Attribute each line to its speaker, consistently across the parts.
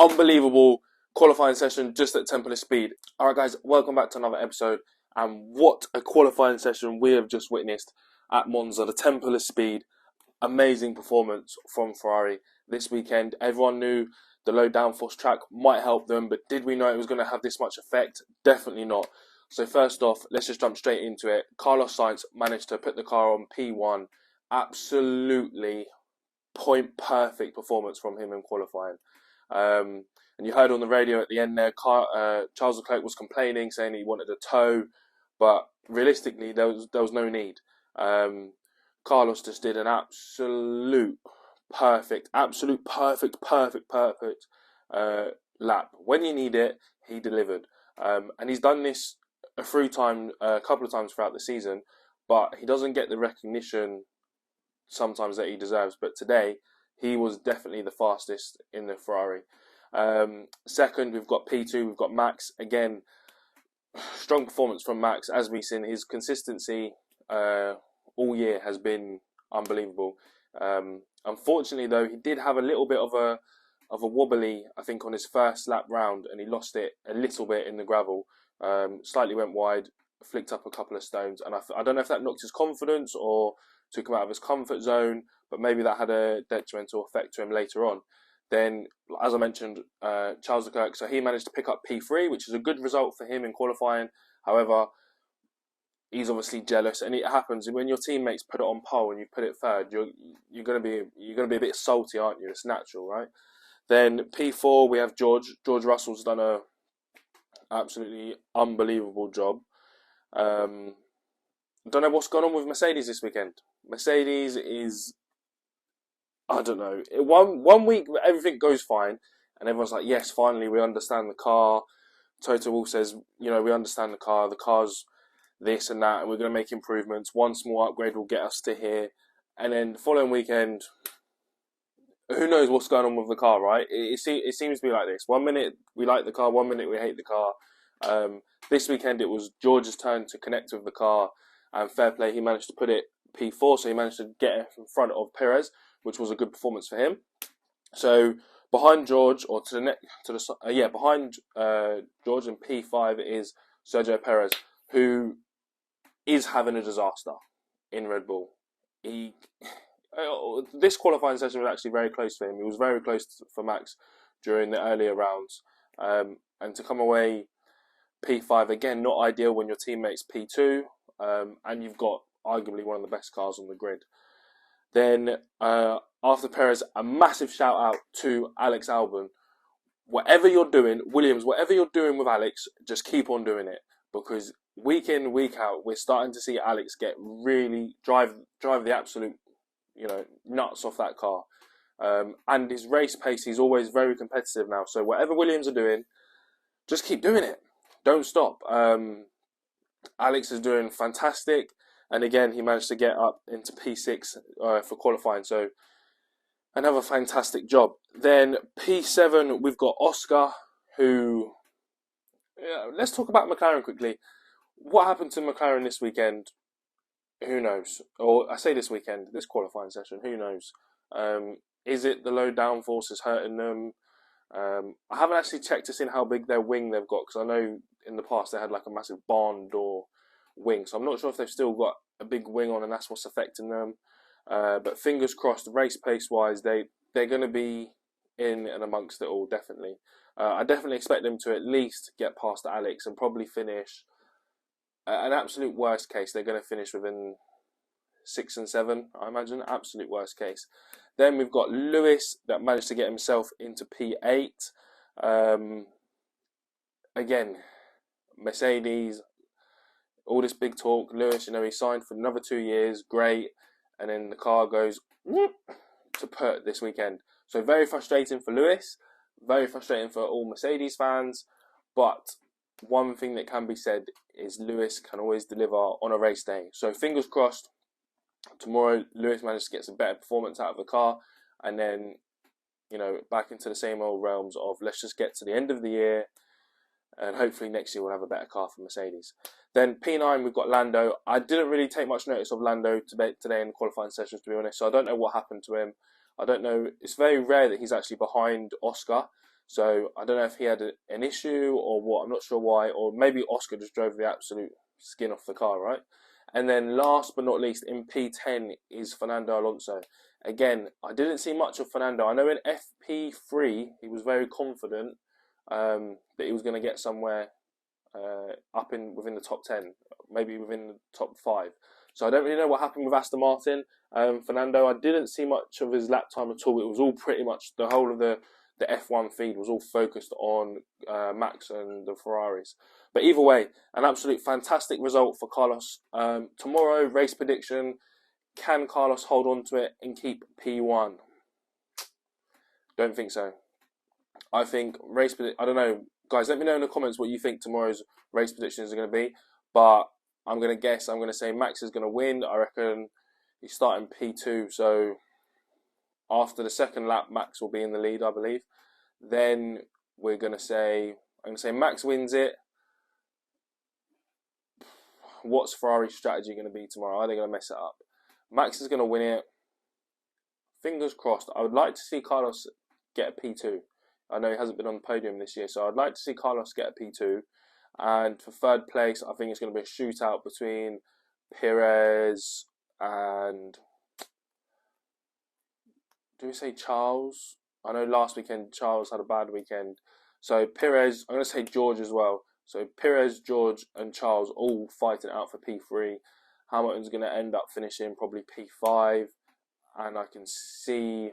Speaker 1: unbelievable qualifying session just at temple of speed. Alright guys, welcome back to another episode, and what a qualifying session we have just witnessed at Monza, the temple of speed. Amazing performance from Ferrari this weekend. Everyone knew the low downforce track might help them, but did we know it was going to have this much effect? Definitely not. So first off, let's just jump straight into it. Carlos Sainz managed to put the car on P1. Absolutely point perfect performance from him in qualifying. And you heard on the radio at the end there, Charles Leclerc was complaining, saying he wanted a tow, but realistically there was no need. Carlos just did an absolute perfect lap. When you need it, he delivered. And he's done this a couple of times throughout the season, but he doesn't get the recognition sometimes that he deserves. But today, he was definitely the fastest in the Ferrari. Second, we've got P2, we've got Max. Again, strong performance from Max. As we've seen, his consistency all year has been unbelievable. Unfortunately, though, he did have a little bit of a wobbly, I think, on his first lap round, and he lost it a little bit in the gravel. Slightly went wide, flicked up a couple of stones, and I don't know if that knocked his confidence or took him out of his comfort zone, but maybe that had a detrimental effect to him later on. Then, as I mentioned, Charles Leclerc, so he managed to pick up P3, which is a good result for him in qualifying. However, he's obviously jealous, and it happens when your teammates put it on pole and you put it third. You're gonna be a bit salty, aren't you? It's natural, right? Then P4, we have George. George Russell's done a absolutely unbelievable job. I don't know what's gone on with Mercedes this weekend. Mercedes is, I don't know. One week everything goes fine, and everyone's like, yes, finally we understand the car. Toto Wolff says, we understand the car. The car's this and that, and we're going to make improvements. One small upgrade will get us to here, and then the following weekend, who knows what's going on with the car, right? It seems to be like this. 1 minute we like the car, 1 minute we hate the car. This weekend it was George's turn to connect with the car, and fair play, he managed to put it P4, so he managed to get it in front of Perez, which was a good performance for him. So behind George, or behind George in P5 is Sergio Perez, who is having a disaster in Red Bull. This qualifying session was actually very close for him. He was very close for Max during the earlier rounds. And to come away P5, again, not ideal when your teammate's P2, and you've got arguably one of the best cars on the grid. Then, after Perez, a massive shout out to Alex Albon. Whatever you're doing, Williams, whatever you're doing with Alex, just keep on doing it. Because week in, week out, we're starting to see Alex get really drive the absolute, nuts off that car. And his race pace, he's always very competitive now. So whatever Williams are doing, just keep doing it. Don't stop. Alex is doing fantastic. And again, he managed to get up into P6 for qualifying. So another fantastic job. Then P7, we've got Oscar, who... let's talk about McLaren quickly. What happened to McLaren this weekend? Who knows? Or I say this weekend, this qualifying session, who knows? Is it the low downforce is hurting them? I haven't actually checked to see how big their wing they've got, because I know in the past they had like a massive barn door wing. So I'm not sure if they've still got a big wing on and that's what's affecting them. But fingers crossed, race pace wise, they're going to be in and amongst it all, definitely. I definitely expect them to at least get past Alex and probably finish. An absolute worst case, they're going to finish within 6 and 7, I imagine. Absolute worst case. Then we've got Lewis that managed to get himself into P8. Again, Mercedes, all this big talk. Lewis, he signed for another 2 years, great. And then the car goes to put this weekend. So very frustrating for Lewis. Very frustrating for all Mercedes fans, but one thing that can be said is Lewis can always deliver on a race day. So fingers crossed, tomorrow Lewis manages to get some better performance out of the car, and then, back into the same old realms of let's just get to the end of the year, and hopefully next year we'll have a better car for Mercedes. Then P9, we've got Lando. I didn't really take much notice of Lando today in the qualifying sessions, to be honest, so I don't know what happened to him. I don't know. It's very rare that he's actually behind Oscar. So I don't know if he had an issue or what. I'm not sure why. Or maybe Oscar just drove the absolute skin off the car, right? And then last but not least, in P10 is Fernando Alonso. Again, I didn't see much of Fernando. I know in FP3 he was very confident that he was going to get somewhere up within the top 10, maybe within the top 5. So I don't really know what happened with Aston Martin. Fernando, I didn't see much of his lap time at all. It was all pretty much the whole of the F1 feed was all focused on Max and the Ferraris. But either way, an absolute fantastic result for Carlos. Tomorrow, race prediction. Can Carlos hold on to it and keep P1? Don't think so. I think I don't know. Guys, let me know in the comments what you think tomorrow's race predictions are going to be. But I'm going to guess. I'm going to say Max is going to win. I reckon he's starting P2. So after the second lap, Max will be in the lead, I believe. Then I'm going to say Max wins it. What's Ferrari's strategy going to be tomorrow? Are they going to mess it up? Max is going to win it. Fingers crossed. I would like to see Carlos get a P2. I know he hasn't been on the podium this year, so I'd like to see Carlos get a P2. And for third place, I think it's going to be a shootout between Perez and... do we say Charles? I know last weekend Charles had a bad weekend. So Perez, I'm going to say George as well. So Perez, George and Charles all fighting out for P3. Hamilton's going to end up finishing probably P5. And I can see...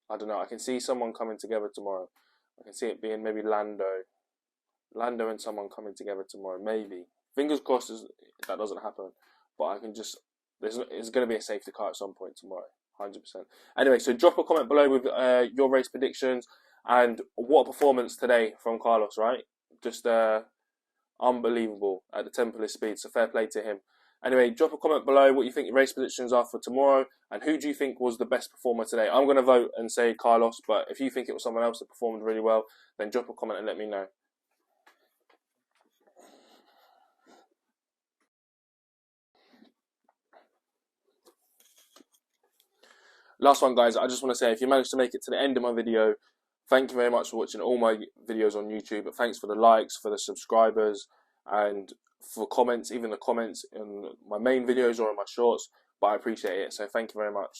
Speaker 1: I don't know. I can see someone coming together tomorrow. I can see it being maybe Lando and someone coming together tomorrow. Maybe. Fingers crossed that doesn't happen. But I can just... It's going to be a safety car at some point tomorrow. 100%. Anyway, so drop a comment below with your race predictions. And what a performance today from Carlos, right? Just unbelievable at the temple of speed. So fair play to him. Anyway, drop a comment below what you think your race predictions are for tomorrow. And who do you think was the best performer today? I'm going to vote and say Carlos. But if you think it was someone else that performed really well, then drop a comment and let me know. Last one, guys. I just want to say, if you managed to make it to the end of my video, thank you very much for watching all my videos on YouTube. But thanks for the likes, for the subscribers, and for comments, even the comments in my main videos or in my shorts. But I appreciate it. So thank you very much.